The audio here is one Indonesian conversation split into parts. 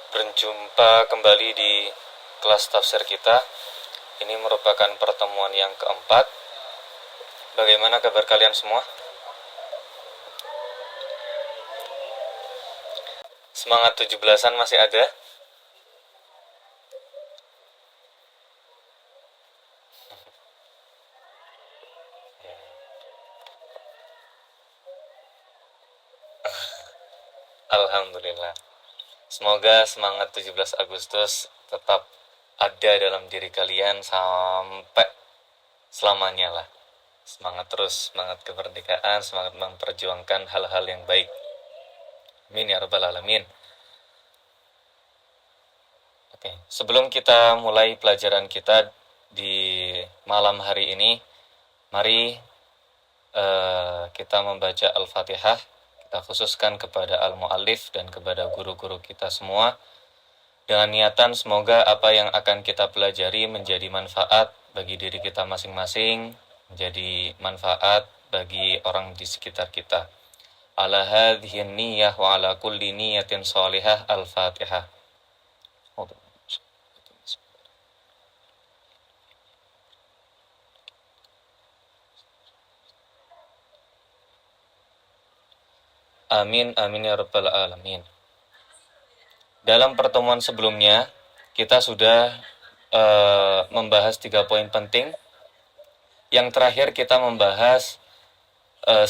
Berjumpa kembali di kelas tafsir kita. Ini merupakan pertemuan yang keempat. Bagaimana kabar kalian semua? Semangat 17-an masih ada? Alhamdulillah. Semoga semangat 17 Agustus tetap ada dalam diri kalian sampai selamanya lah. Semangat terus, semangat kemerdekaan, semangat memperjuangkan hal-hal yang baik. Amin ya rabbal alamin. Oke, sebelum kita mulai pelajaran kita di malam hari ini, mari kita membaca Al-Fatihah. Kita khususkan kepada Al-Mu'allif dan kepada guru-guru kita semua, dengan niatan semoga apa yang akan kita pelajari menjadi manfaat bagi diri kita masing-masing, menjadi manfaat bagi orang di sekitar kita. Ala hadhihi niyyah wa ala kulli niyyatin shalihah. Al-Fatihah. Amin, amin ya rabbal alamin. Dalam pertemuan sebelumnya, kita sudah membahas 3 poin penting. Yang terakhir kita membahas 9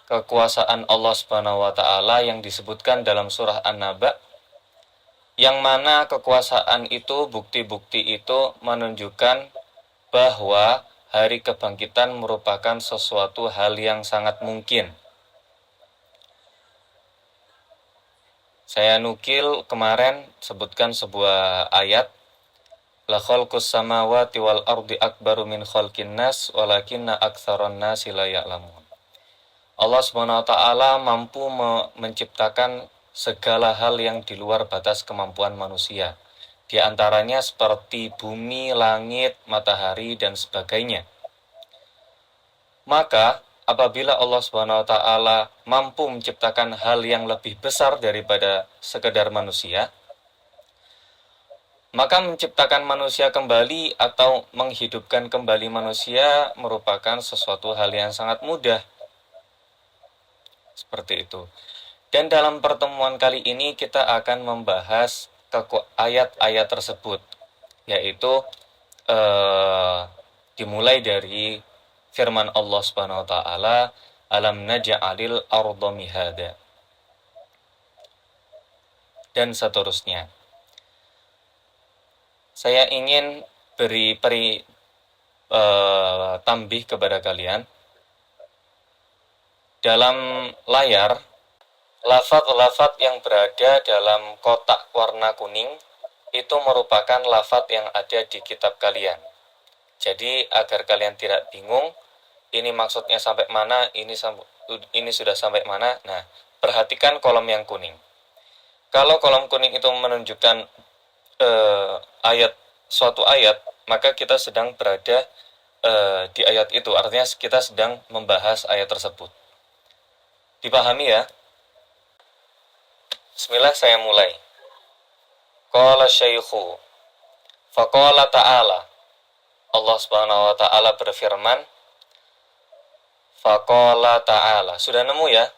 kekuasaan Allah Subhanahu wa taala yang disebutkan dalam surah An-Naba, yang mana kekuasaan itu, bukti-bukti itu menunjukkan bahwa hari kebangkitan merupakan sesuatu hal yang sangat mungkin. Saya nukil kemarin sebutkan sebuah ayat, la khalqus samawati wal ardi akbaru min khalqin nas walakinna aktsaron nasi la ya'lamun. Allah Subhanahu wa taala mampu menciptakan segala hal yang di luar batas kemampuan manusia. Di antaranya seperti bumi, langit, matahari dan sebagainya. Maka apabila Allah Subhanahu wa taala mampu menciptakan hal yang lebih besar daripada sekedar manusia, maka menciptakan manusia kembali atau menghidupkan kembali manusia merupakan sesuatu hal yang sangat mudah. Seperti itu. Dan dalam pertemuan kali ini kita akan membahas ayat-ayat tersebut, yaitu dimulai dari firman Allah Subhanahu wa taala, alam naj'alil arda mihada, dan seterusnya. Saya ingin beri tambih kepada kalian. Dalam layar, lafaz-lafaz yang berada dalam kotak warna kuning itu merupakan lafaz yang ada di kitab kalian. Jadi agar kalian tidak bingung, ini maksudnya sampai mana, ini sudah sampai mana. Nah, perhatikan kolom yang kuning. Kalau kolom kuning itu menunjukkan suatu ayat, maka kita sedang berada di ayat itu. Artinya kita sedang membahas ayat tersebut. Dipahami ya? Bismillah, saya mulai. Qala syaikhu faqala ta'ala. Allah Subhanahu wa taala berfirman, faqala ta'ala. Sudah nemu ya?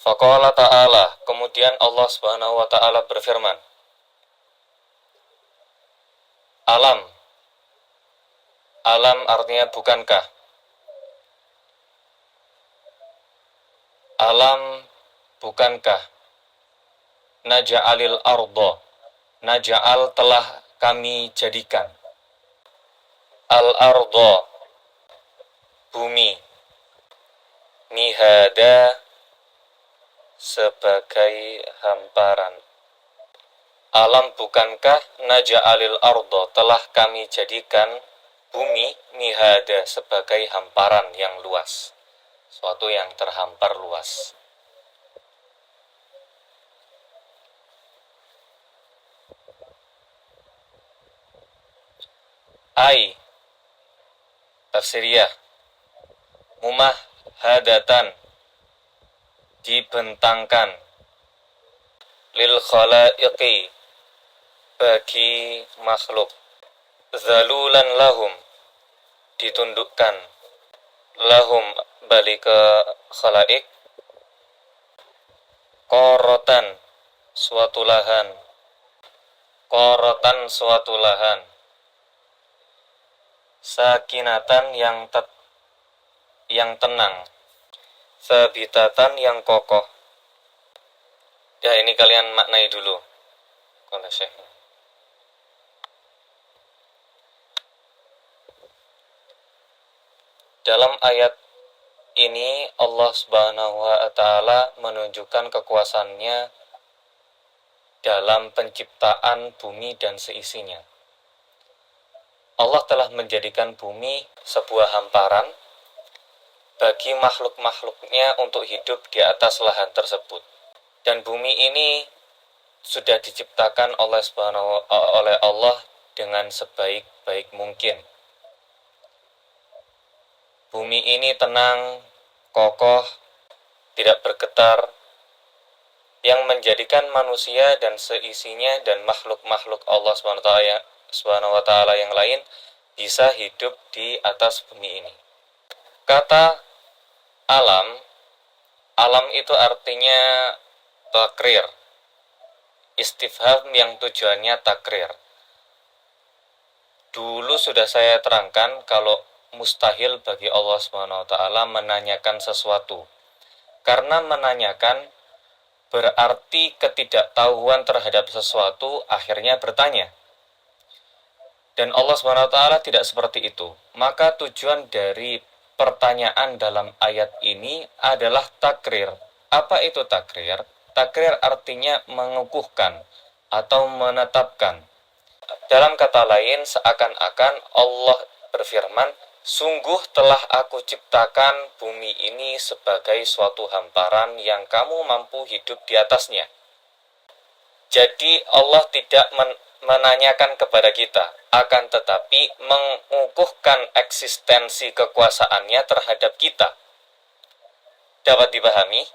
Faqala ta'ala. Kemudian Allah Subhanahu wa taala berfirman. Alam. Alam artinya bukankah? Alam bukankah? Naja'alil arda. Naja'al telah kami jadikan. Al-arda, bumi. Mihada, sebagai hamparan. Alam bukankah naja'alil arda, telah kami jadikan bumi, mihada, sebagai hamparan yang luas, suatu yang terhampar luas. Ai, tafsiriyah, mumahhadatan, dibentangkan, lil khalaiqi, bagi makhluk, zalulan lahum, ditundukkan, lahum, balik ke khalaik, korotan, suatu lahan, korotan, suatu lahan, sakinatan, yang tenang, sabitatan, yang kokoh. Ya, ini kalian maknai dulu oleh Syekh. Dalam ayat ini Allah Subhanahu wa taala menunjukkan kekuasaannya dalam penciptaan bumi dan seisinya. Allah telah menjadikan bumi sebuah hamparan bagi makhluk-makhluknya untuk hidup di atas lahan tersebut. Dan bumi ini sudah diciptakan oleh Allah dengan sebaik-baik mungkin. Bumi ini tenang, kokoh, tidak bergetar, yang menjadikan manusia dan seisinya dan makhluk-makhluk Allah SWT yang lain bisa hidup di atas bumi ini. Kata alam itu artinya takrir, istifham yang tujuannya takrir. Dulu sudah saya terangkan kalau mustahil bagi Allah SWT menanyakan sesuatu. Karena menanyakan berarti ketidaktahuan terhadap sesuatu, akhirnya bertanya. Dan Allah SWT tidak seperti itu. Maka tujuan dari pertanyaan dalam ayat ini adalah takrir. Apa itu takrir? Takrir artinya mengukuhkan atau menetapkan. Dalam kata lain, seakan-akan Allah berfirman, sungguh telah aku ciptakan bumi ini sebagai suatu hamparan yang kamu mampu hidup di atasnya. Jadi Allah tidak menanyakan kepada kita, akan tetapi mengukuhkan eksistensi kekuasaannya terhadap kita. Dapat dipahami?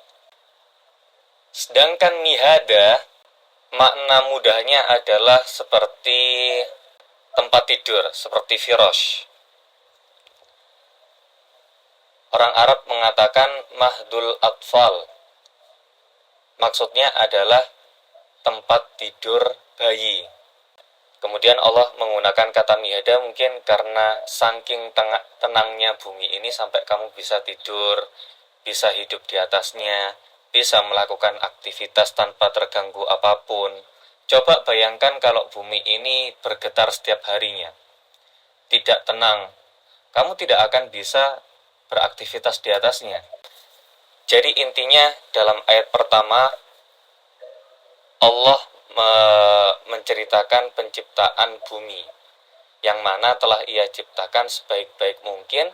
Sedangkan mihada, makna mudahnya adalah seperti tempat tidur, seperti firosh. Orang Arab mengatakan mahdul atfal. Maksudnya adalah tempat tidur bayi. Kemudian Allah menggunakan kata mihada mungkin karena saking tenangnya bumi ini sampai kamu bisa tidur, bisa hidup di atasnya, bisa melakukan aktivitas tanpa terganggu apapun. Coba bayangkan kalau bumi ini bergetar setiap harinya, tidak tenang, kamu tidak akan bisa beraktivitas di atasnya. Jadi intinya dalam ayat pertama Allah menceritakan penciptaan bumi yang mana telah ia ciptakan sebaik-baik mungkin,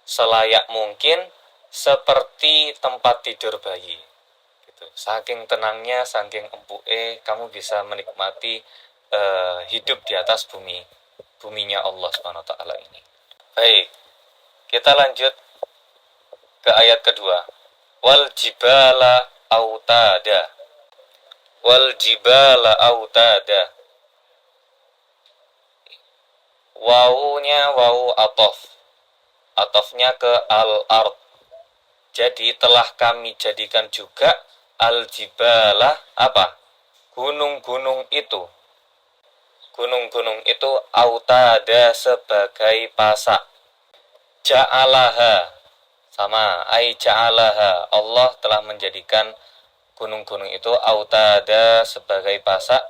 selayak mungkin, seperti tempat tidur bayi gitu. Saking tenangnya, saking empuknya kamu bisa menikmati hidup di atas buminya Allah SWT ini. Baik, kita lanjut ke ayat kedua. Wal jibala autada. Wal jibala autada. Wawunya wawu atof. Atofnya ke al-ard. Jadi telah kami jadikan juga al-jibala apa? Gunung-gunung itu. Gunung-gunung itu autada sebagai pasak. Ja'alaha sama ai ja'alaha, Allah telah menjadikan gunung-gunung itu autada sebagai pasak.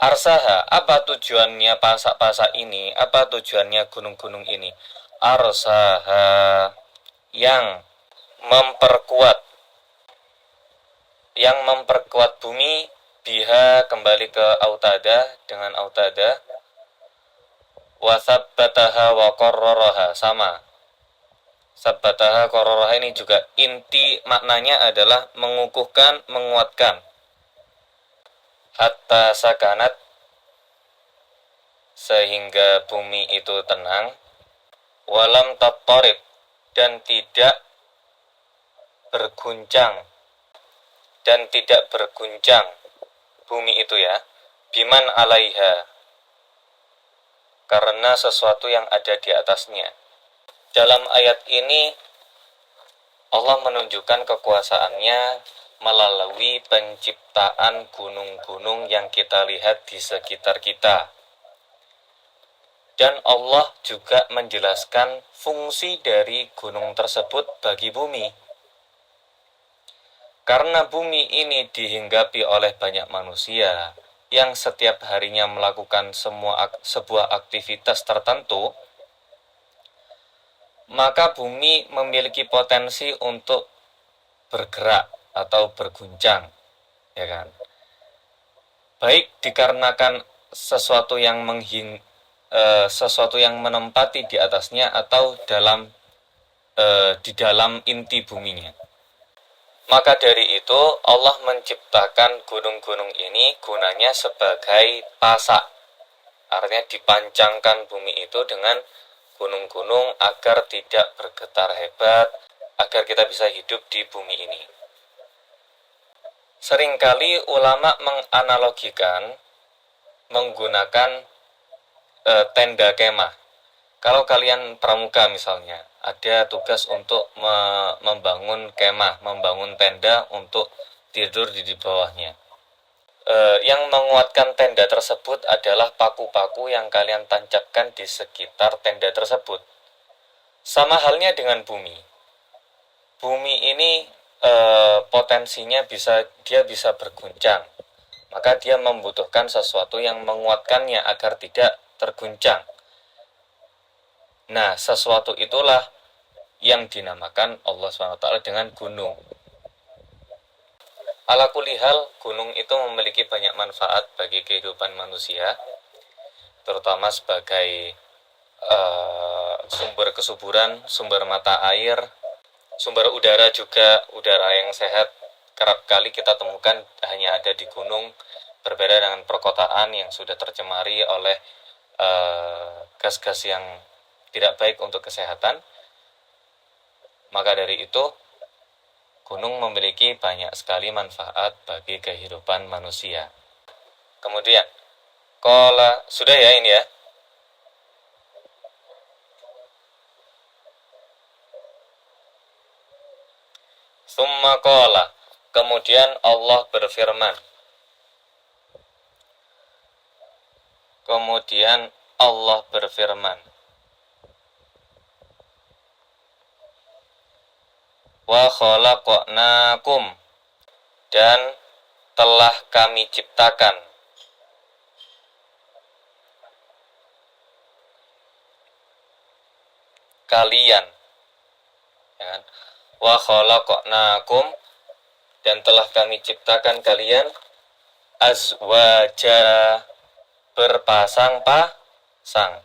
Arsaha, apa tujuannya pasak-pasak ini? Apa tujuannya gunung-gunung ini? Arsaha, yang memperkuat bumi, biha, kembali ke autada dengan autada, wasabbataha wa qarraraha, sama. Sabbataha qarraraha ini juga inti maknanya adalah mengukuhkan, menguatkan. Hatta sakanat, sehingga bumi itu tenang, walam tattarib, dan tidak berguncang, dan tidak berguncang bumi itu ya, biman alaiha, karena sesuatu yang ada di atasnya. Dalam ayat ini Allah menunjukkan kekuasaannya melalui penciptaan gunung-gunung yang kita lihat di sekitar kita. Dan Allah juga menjelaskan fungsi dari gunung tersebut bagi bumi. Karena bumi ini dihinggapi oleh banyak manusia yang setiap harinya melakukan sebuah aktivitas tertentu, maka bumi memiliki potensi untuk bergerak atau berguncang, ya kan? Baik dikarenakan sesuatu yang menempati di atasnya atau di dalam inti buminya. Maka dari itu Allah menciptakan gunung-gunung ini gunanya sebagai pasak. Artinya dipancangkan bumi itu dengan gunung-gunung agar tidak bergetar hebat, agar kita bisa hidup di bumi ini. Seringkali ulama menganalogikan menggunakan tenda kemah. Kalau kalian pramuka misalnya, ada tugas untuk membangun kemah, membangun tenda untuk tidur di bawahnya. Yang menguatkan tenda tersebut adalah paku-paku yang kalian tancapkan di sekitar tenda tersebut. Sama halnya dengan bumi. Bumi ini potensinya dia bisa berguncang. Maka dia membutuhkan sesuatu yang menguatkannya agar tidak terguncang. Nah, sesuatu itulah yang dinamakan Allah SWT dengan gunung. Ala kulli hal, gunung itu memiliki banyak manfaat bagi kehidupan manusia, terutama sebagai sumber kesuburan, sumber mata air, sumber udara juga, udara yang sehat. Kerap kali kita temukan hanya ada di gunung, berbeda dengan perkotaan yang sudah tercemari oleh gas-gas yang tidak baik untuk kesehatan. Maka dari itu, gunung memiliki banyak sekali manfaat bagi kehidupan manusia. Kemudian, sudah ya ini ya. Summa qala, kemudian Allah berfirman. Wa khalaqnakum, dan telah kami ciptakan kalian, ya kan? Wa khalaqnakum, dan telah kami ciptakan kalian azwaja, berpasang-pasang.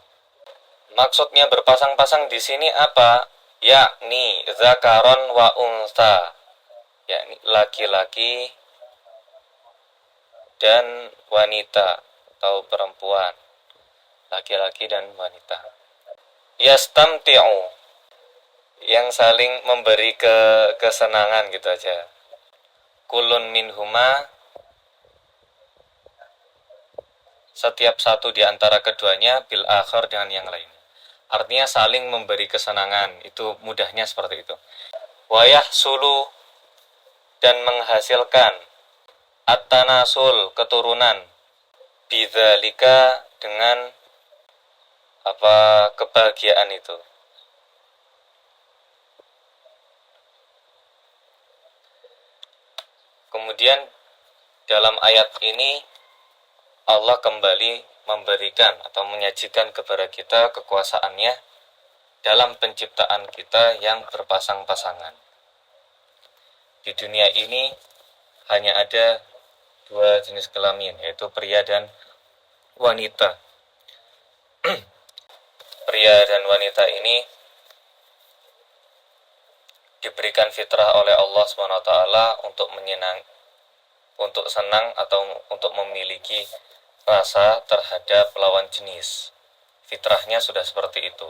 Maksudnya berpasang-pasang di sini apa? Yakni zakaron wa unsa, yakni laki-laki dan wanita atau perempuan, laki-laki dan wanita. Yastamti'u, yang saling memberi kesenangan gitu aja. Kulun minhuma, setiap satu di antara keduanya, bil akhar, dengan yang lain. Artinya saling memberi kesenangan, itu mudahnya seperti itu. Wayah sulu, dan menghasilkan at-tanasul, keturunan, bidzalika, dengan kebahagiaan itu. Kemudian dalam ayat ini Allah kembali memberikan atau menyajikan kepada kita kekuasaannya dalam penciptaan kita yang berpasang-pasangan. Di dunia ini hanya ada dua jenis kelamin, yaitu pria dan wanita. Pria dan wanita ini diberikan fitrah oleh Allah SWT untuk senang atau untuk memiliki rasa terhadap lawan jenis. Fitrahnya sudah seperti itu.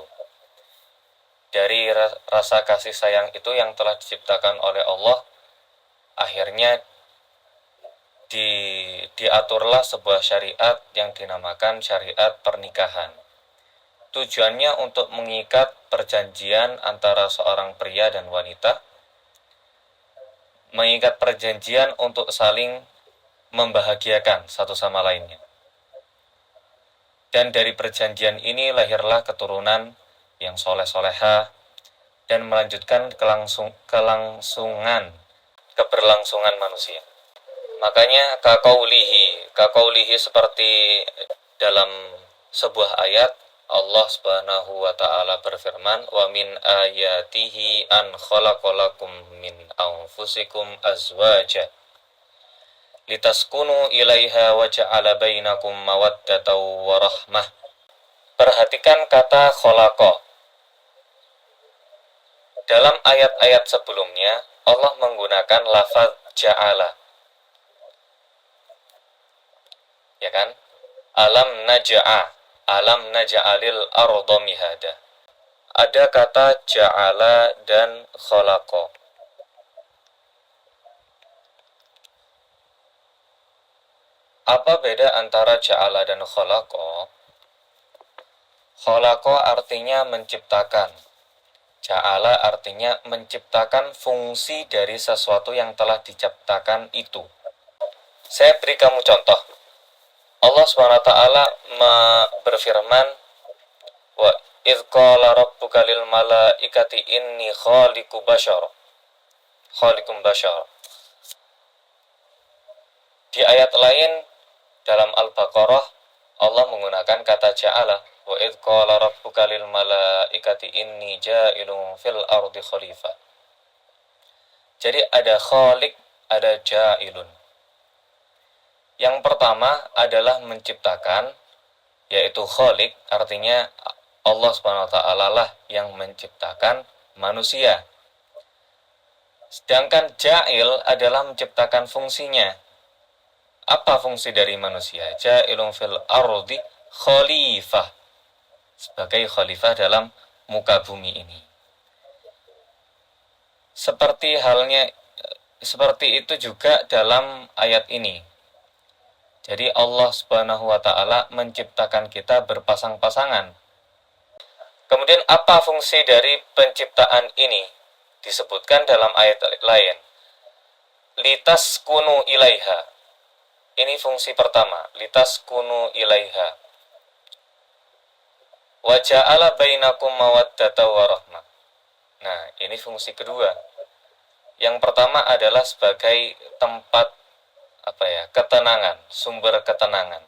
Dari rasa kasih sayang itu yang telah diciptakan oleh Allah, akhirnya diaturlah sebuah syariat yang dinamakan syariat pernikahan. Tujuannya untuk mengikat perjanjian antara seorang pria dan wanita, mengikat perjanjian untuk saling membahagiakan satu sama lainnya. Dan dari perjanjian ini lahirlah keturunan yang soleh-soleha dan melanjutkan keberlangsungan manusia. Makanya kakaulihi seperti dalam sebuah ayat Allah Subhanahu wa taala berfirman, "Wa min ayatihi an khalaqalakum min anfusikum azwaja litaskunu ilaiha wa ja'ala bainakum mawaddatan wa rahmah." Perhatikan kata khalaqa. Dalam ayat-ayat sebelumnya Allah menggunakan lafaz ja'ala. Ya kan? Alam naja'alil arda mihada. Ada kata ja'ala dan khalaqa. Apa beda antara ja'ala dan khalaqa? Khalaqa artinya menciptakan. Ja'ala artinya menciptakan fungsi dari sesuatu yang telah diciptakan itu. Saya beri kamu contoh. Allah SWT berfirman, wa idh qala rabbuka lil malaikati inni khaliqum bashar. Di ayat lain dalam Al-Baqarah Allah menggunakan kata ja'ala, wa idh qala rabbuka lil malaikati inni ja'ilun fil ardi khalifah. Jadi ada khaliq, ada ja'ilun. Yang pertama adalah menciptakan, yaitu khaliq, artinya Allah SWT lah yang menciptakan manusia. Sedangkan ja'il adalah menciptakan fungsinya. Apa fungsi dari manusia? Ja'ilun fil ardi khalifah, sebagai khalifah dalam muka bumi ini. Seperti itu juga dalam ayat ini. Jadi Allah Subhanahu wa taala menciptakan kita berpasang-pasangan. Kemudian apa fungsi dari penciptaan ini? Disebutkan dalam ayat lain. Litaskunu ilaiha. Ini fungsi pertama, litaskunu ilaiha. Wa ja'ala bainakum mawaddatan wa rahmah. Nah, ini fungsi kedua. Yang pertama adalah sebagai tempat ketenangan, sumber ketenangan.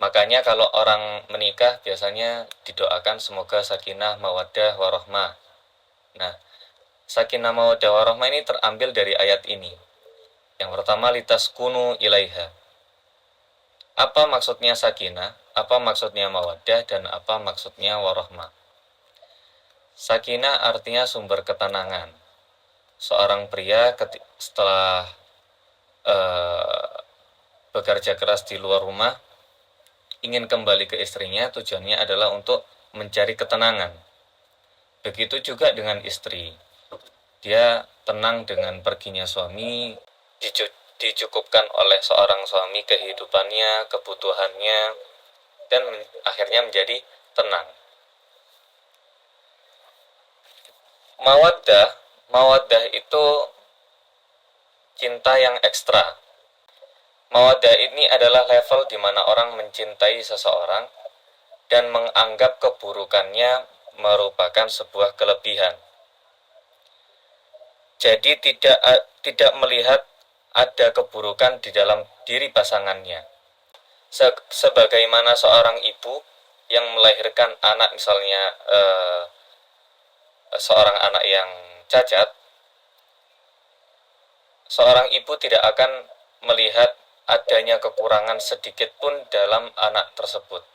Makanya kalau orang menikah biasanya didoakan semoga sakinah mawaddah warahmah. Nah, sakinah mawaddah warahmah ini terambil dari ayat ini. Yang pertama litaskunu ilaiha. Apa maksudnya sakinah? Apa maksudnya mawaddah? Dan apa maksudnya warahmah? Sakinah artinya sumber ketenangan. Seorang pria setelah bekerja keras di luar rumah, ingin kembali ke istrinya, tujuannya adalah untuk mencari ketenangan. Begitu juga dengan istri. Dia tenang dengan perginya suami, dicukupkan oleh seorang suami kehidupannya, kebutuhannya, dan akhirnya menjadi tenang. Mawaddah itu cinta yang ekstra. Mawaddah ini adalah level di mana orang mencintai seseorang dan menganggap keburukannya merupakan sebuah kelebihan. Jadi tidak melihat ada keburukan di dalam diri pasangannya. Sebagaimana seorang ibu yang melahirkan anak, misalnya seorang anak yang cacat, seorang ibu tidak akan melihat adanya kekurangan sedikit pun dalam anak tersebut,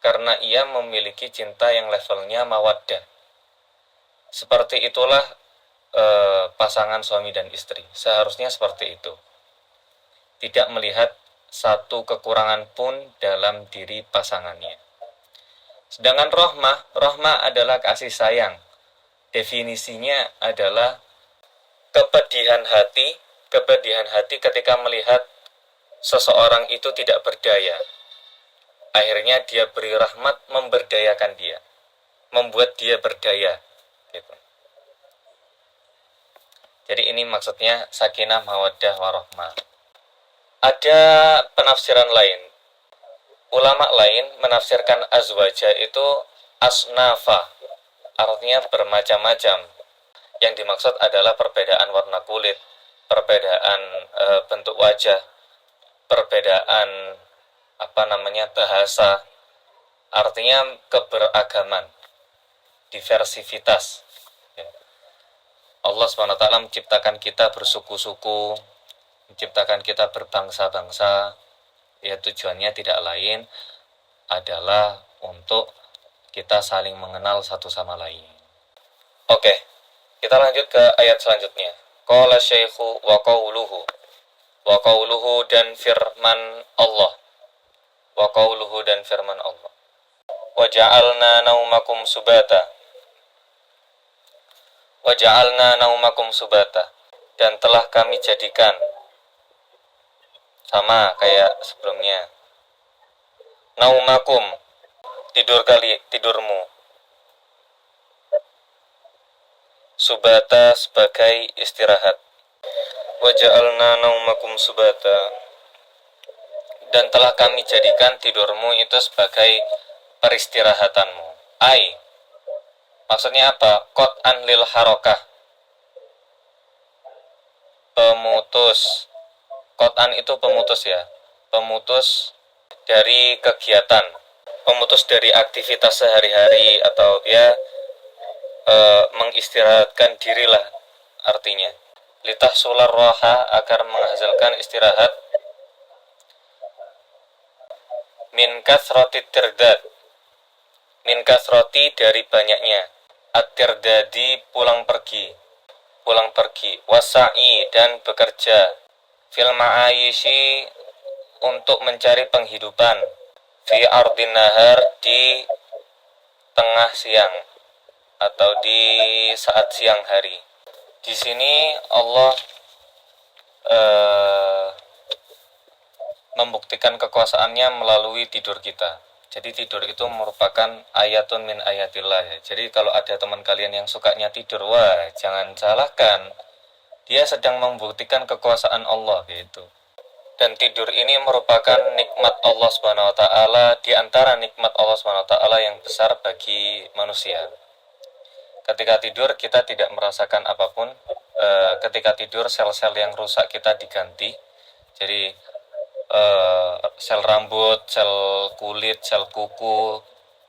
karena ia memiliki cinta yang levelnya mawaddah. Seperti itulah pasangan suami dan istri, seharusnya seperti itu. Tidak melihat satu kekurangan pun dalam diri pasangannya. Sedangkan rahmah adalah kasih sayang. Definisinya adalah kepedihan hati kepedihan hati ketika melihat seseorang itu tidak berdaya. Akhirnya dia beri rahmat, memberdayakan dia, membuat dia berdaya gitu. Jadi ini maksudnya sakinah, mawaddah, warahmah. Ada penafsiran lain. Ulama lain menafsirkan azwaja itu asnafa, artinya bermacam-macam. Yang dimaksud adalah perbedaan warna kulit, perbedaan bentuk wajah, perbedaan bahasa, artinya keberagaman, diversivitas. Allah SWT menciptakan kita bersuku-suku, menciptakan kita berbangsa-bangsa. Ya, tujuannya tidak lain adalah untuk kita saling mengenal satu sama lain. Oke, kita lanjut ke ayat selanjutnya. Qala syaikhu wa qawluhu dan firman Allah. Wa qawluhu dan firman Allah. Wa ja'alna naumakum subata. Wa ja'alna naumakum subata. Dan telah kami jadikan, sama kayak sebelumnya, naumakum, tidurmu, subata sebagai istirahat. Wa ja'alna naumakum subata, dan telah kami jadikan tidurmu itu sebagai peristirahatanmu. Maksudnya apa? Qat'an lil harokah, pemutus. Qat'an itu pemutus ya, pemutus dari kegiatan, pemutus dari aktivitas sehari-hari, atau ya mengistirahatkan dirilah artinya. Litahsular roha, agar menghasilkan istirahat. Min kathrati tirdad, min kathrati dari banyaknya, at-tirdadi pulang pergi, wasa'i dan bekerja, fil ma'ayishi untuk mencari penghidupan, fi ardin nahar di tengah siang atau di saat siang hari. Di sini Allah membuktikan kekuasaannya melalui tidur kita. Jadi tidur itu merupakan ayatun min ayatillah ya. Jadi kalau ada teman kalian yang sukanya tidur, wah jangan salahkan, dia sedang membuktikan kekuasaan Allah gitu. Dan tidur ini merupakan nikmat Allah Subhanahu wa taala, di antara nikmat Allah Subhanahu wa taala yang besar bagi manusia. Ketika tidur kita tidak merasakan apapun. Ketika tidur sel-sel yang rusak kita diganti. Jadi sel rambut, sel kulit, sel kuku,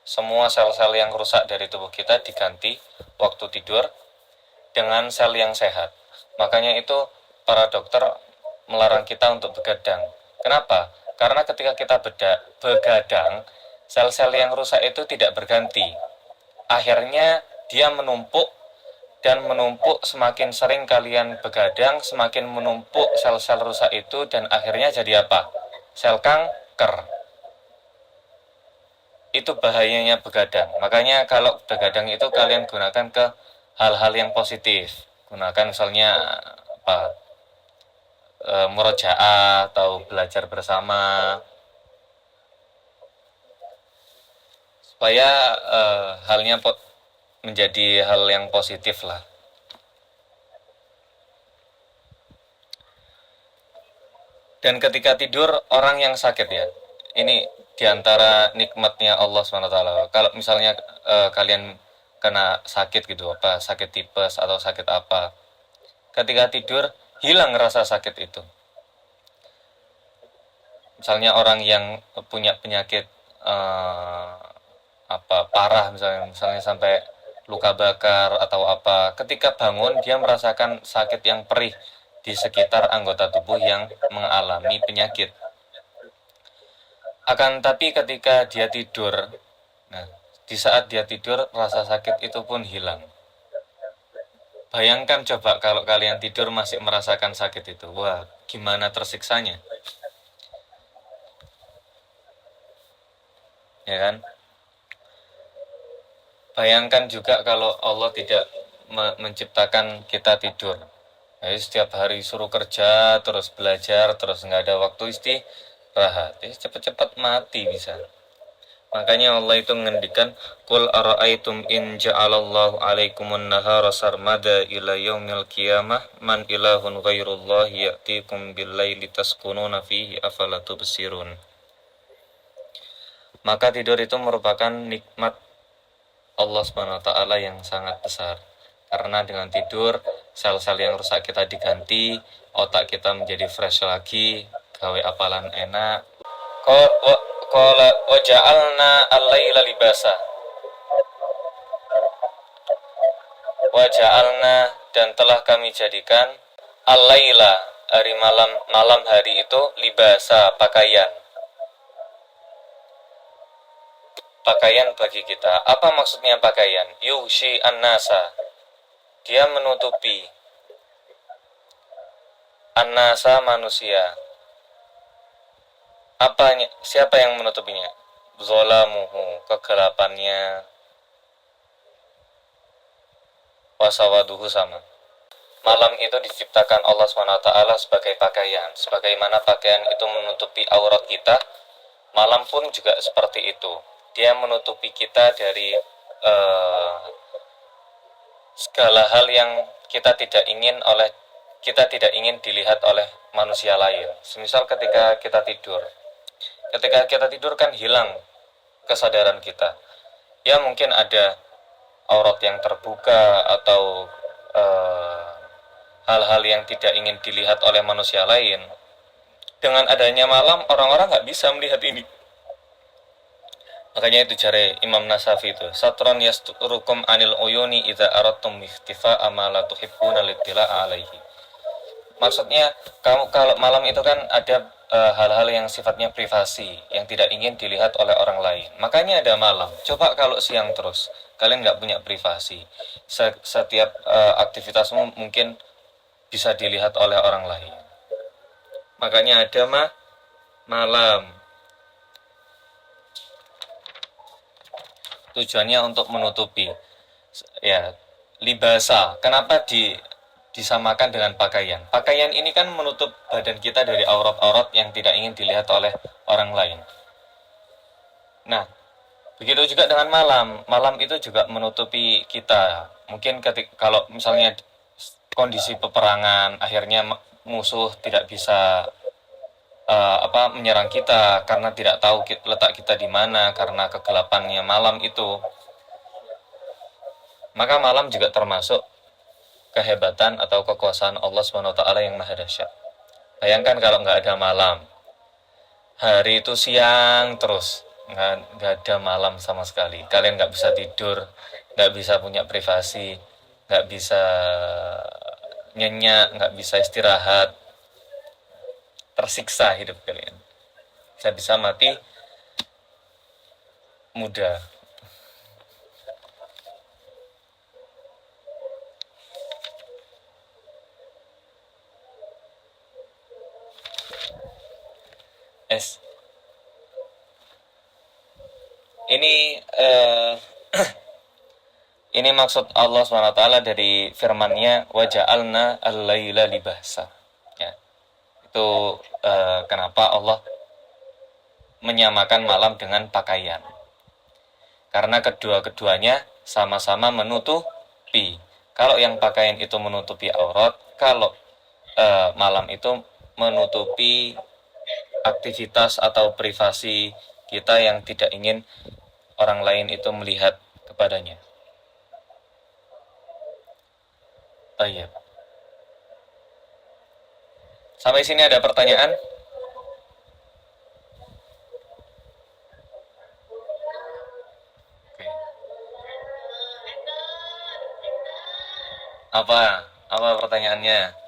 semua sel-sel yang rusak dari tubuh kita diganti waktu tidur dengan sel yang sehat. Makanya itu para dokter melarang kita untuk begadang. Kenapa? Karena ketika kita begadang, sel-sel yang rusak itu tidak berganti. Akhirnya dia menumpuk, semakin sering kalian begadang, semakin menumpuk sel-sel rusak itu, dan akhirnya jadi apa? Sel kanker. Itu bahayanya begadang. Makanya kalau begadang itu kalian gunakan ke hal-hal yang positif. Gunakan misalnya murojaah atau belajar bersama, supaya halnya menjadi hal yang positif lah. Dan ketika tidur orang yang sakit ya, ini diantara nikmatnya Allah SWT. Kalau misalnya kalian kena sakit gitu, sakit tipes atau sakit apa, ketika tidur hilang rasa sakit itu. Misalnya orang yang punya penyakit parah, misalnya sampai luka bakar atau apa, ketika bangun dia merasakan sakit yang perih di sekitar anggota tubuh yang mengalami penyakit. Akan tapi ketika dia tidur, di saat dia tidur rasa sakit itu pun hilang. Bayangkan coba kalau kalian tidur masih merasakan sakit itu, wah gimana tersiksanya, ya kan? Bayangkan juga kalau Allah tidak menciptakan kita tidur. Jadi setiap hari suruh kerja, terus belajar, terus nggak ada waktu istirahat. Jadi cepat-cepat mati bisa. Makanya Allah itu mengendikan, "Qul ara'aitum in ja'alallahu 'alaikumun nahara sarmada ila yaumil qiyamah man ilahun ghairullahi ya'tikum bil-laili taskununa fihi afala tubsirun." Maka tidur itu merupakan nikmat Allah Subhanahu wa taala yang sangat besar. Karena dengan tidur, sel-sel yang rusak kita diganti, otak kita menjadi fresh lagi, gawe apalan enak. Qala wa ja'alna al-laila libasa. Wa ja'alna, dan telah kami jadikan al-laila, hari malam hari itu libasa, pakaian. Pakaian bagi kita. Apa maksudnya pakaian? Yushi an-nasa. Dia menutupi an-nasa, manusia. Apanya? Siapa yang menutupinya? Zolamuhu, kegelapannya. Wasawaduhu, sama. Malam itu diciptakan Allah SWT sebagai pakaian. Sebagaimana pakaian itu menutupi aurat kita, malam pun juga seperti itu. Dia menutupi kita dari segala hal yang kita tidak ingin dilihat oleh manusia lain. Semisal ketika kita tidur kan hilang kesadaran kita. Ya mungkin ada aurat yang terbuka atau hal-hal yang tidak ingin dilihat oleh manusia lain. Dengan adanya malam, orang-orang nggak bisa melihat ini. Makanya itu cari Imam Nasafi itu, satron yasturukum anil uyuni idza aradtum ikhtifa'a ma la tuhibbuna littila'a alaihi. Maksudnya, kamu kalau malam itu kan ada hal-hal yang sifatnya privasi, yang tidak ingin dilihat oleh orang lain. Makanya ada malam. Coba kalau siang terus, kalian nggak punya privasi. Setiap aktivitasmu mungkin bisa dilihat oleh orang lain. Makanya ada malam. Tujuannya untuk menutupi. Ya, libasa. Kenapa disamakan dengan pakaian? Pakaian ini kan menutup badan kita dari aurat-aurat yang tidak ingin dilihat oleh orang lain. Nah, begitu juga dengan malam. Malam itu juga menutupi kita. Mungkin kalau misalnya kondisi peperangan, akhirnya musuh tidak bisa menyerang kita karena tidak tahu letak kita di mana, karena kegelapannya malam itu. Maka malam juga termasuk kehebatan atau kekuasaan Allah SWT yang maha dahsyat. Bayangkan kalau nggak ada malam, hari itu siang terus, nggak ada malam sama sekali. Kalian nggak bisa tidur, nggak bisa punya privasi, nggak bisa nyenyak, nggak bisa istirahat, tersiksa hidup kalian. Bisa mati muda. Ini maksud Allah SWT dari firman-Nya, wa ja'alna al-laila libasa. Ya. Itu kenapa Allah menyamakan malam dengan pakaian. Karena kedua-keduanya sama-sama menutupi. Kalau yang pakaian itu menutupi aurat, kalau malam itu menutupi aktivitas atau privasi kita yang tidak ingin orang lain itu melihat kepadanya. Oh iya. Sampai sini ada pertanyaan? Oke. Apa pertanyaannya?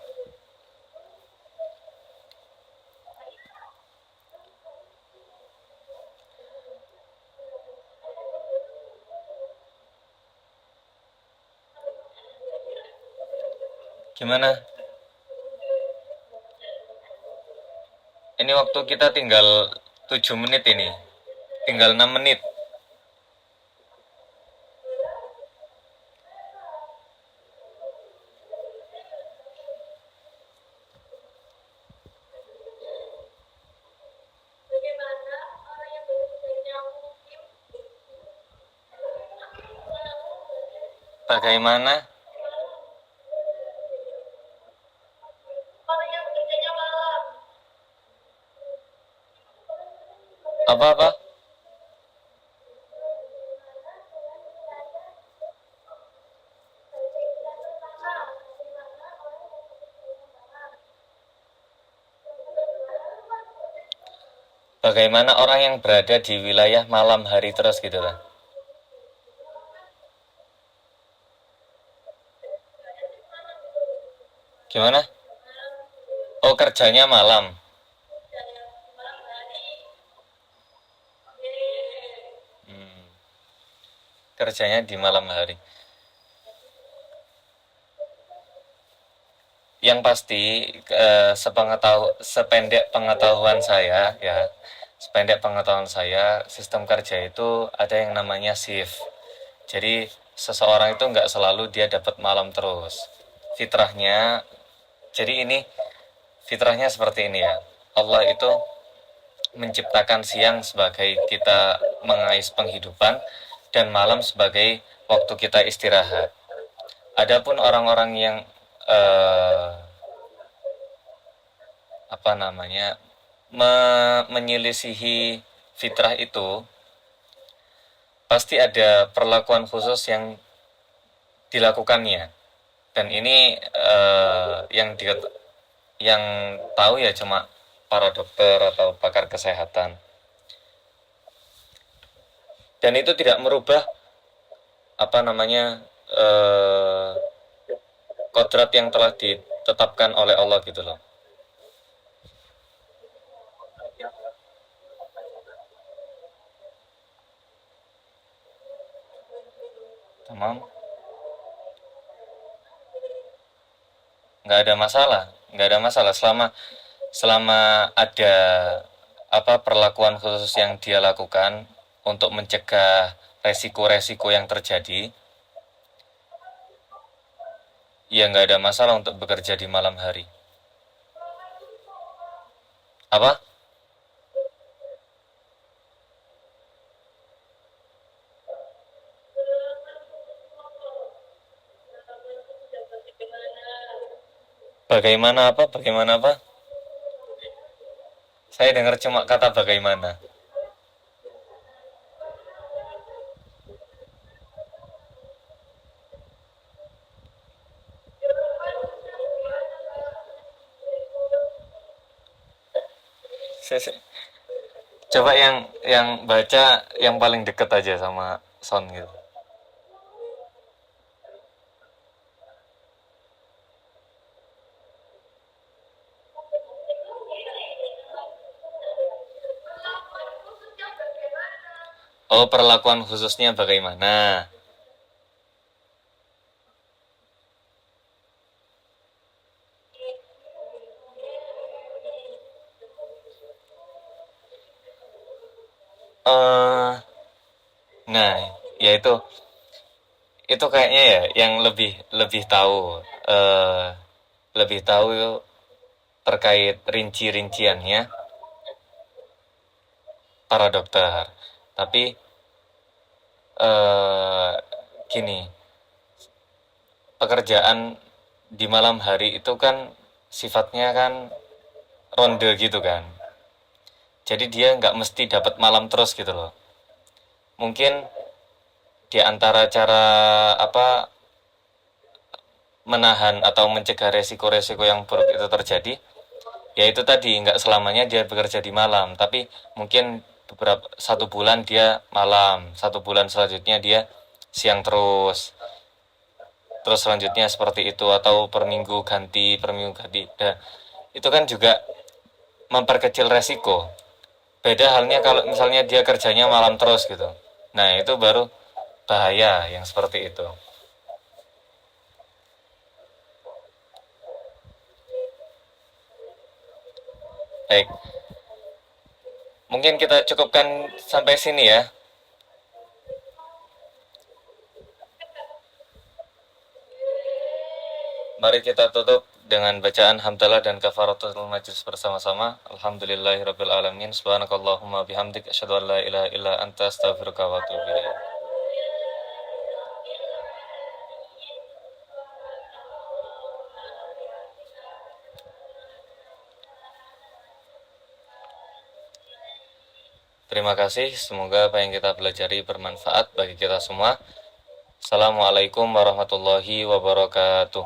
Gimana? Ini waktu kita tinggal 7 menit ini. Tinggal 6 menit. Bagaimana? Apa-apa? Bagaimana orang yang berada di wilayah malam hari terus gitu lah? Gimana? Oh, kerjanya malam. Hmm, kerjanya di malam hari. Yang pasti, sependek pengetahuan saya ya, sependek pengetahuan saya, sistem kerja itu ada yang namanya shift. Jadi seseorang itu nggak selalu dia dapat malam terus. Fitrahnya, jadi ini fitrahnya seperti ini ya. Allah itu menciptakan siang sebagai kita mengais penghidupan dan malam sebagai waktu kita istirahat. Adapun orang-orang yang eh, apa namanya menyelisihi fitrah itu, pasti ada perlakuan khusus yang dilakukannya. Dan ini yang tahu ya cuma para dokter atau pakar kesehatan. Dan itu tidak merubah apa namanya kodrat yang telah ditetapkan oleh Allah gitu loh. Tamam, nggak ada masalah, nggak ada masalah selama selama ada apa perlakuan khusus yang dia lakukan untuk mencegah resiko-resiko yang terjadi, ya nggak ada masalah untuk bekerja di malam hari. Apa? Bagaimana apa? Bagaimana apa? Saya dengar cuma kata bagaimana. Coba yang baca yang paling deket aja sama sound gitu. Oh, perlakuan khususnya bagaimana? Eh, nah, ya itu kayaknya ya yang lebih lebih tahu eh lebih tahu terkait rinci-rinciannya para dokter. Tapi eh gini, pekerjaan di malam hari itu kan sifatnya kan ronde gitu kan. Jadi dia nggak mesti dapat malam terus gitu loh. Mungkin di antara cara apa menahan atau mencegah resiko-resiko yang buruk itu terjadi, yaitu tadi nggak selamanya dia bekerja di malam, tapi mungkin beberapa 1 bulan dia malam, 1 bulan selanjutnya dia siang terus, terus selanjutnya seperti itu atau per minggu ganti. Nah, itu kan juga memperkecil resiko. Beda halnya kalau misalnya dia kerjanya malam terus gitu. Nah, itu baru bahaya yang seperti itu. Baik, mungkin kita cukupkan sampai sini ya. Mari kita tutup dengan bacaan hamdalah dan kafaratul majlis bersama-sama. Alhamdulillahirabbil alamin. Subhanakallahumma bihamdik asyhadu an la ilaha illa anta astaghfiruka wa atubu ilaik. Terima kasih, semoga apa yang kita pelajari bermanfaat bagi kita semua. Assalamualaikum warahmatullahi wabarakatuh.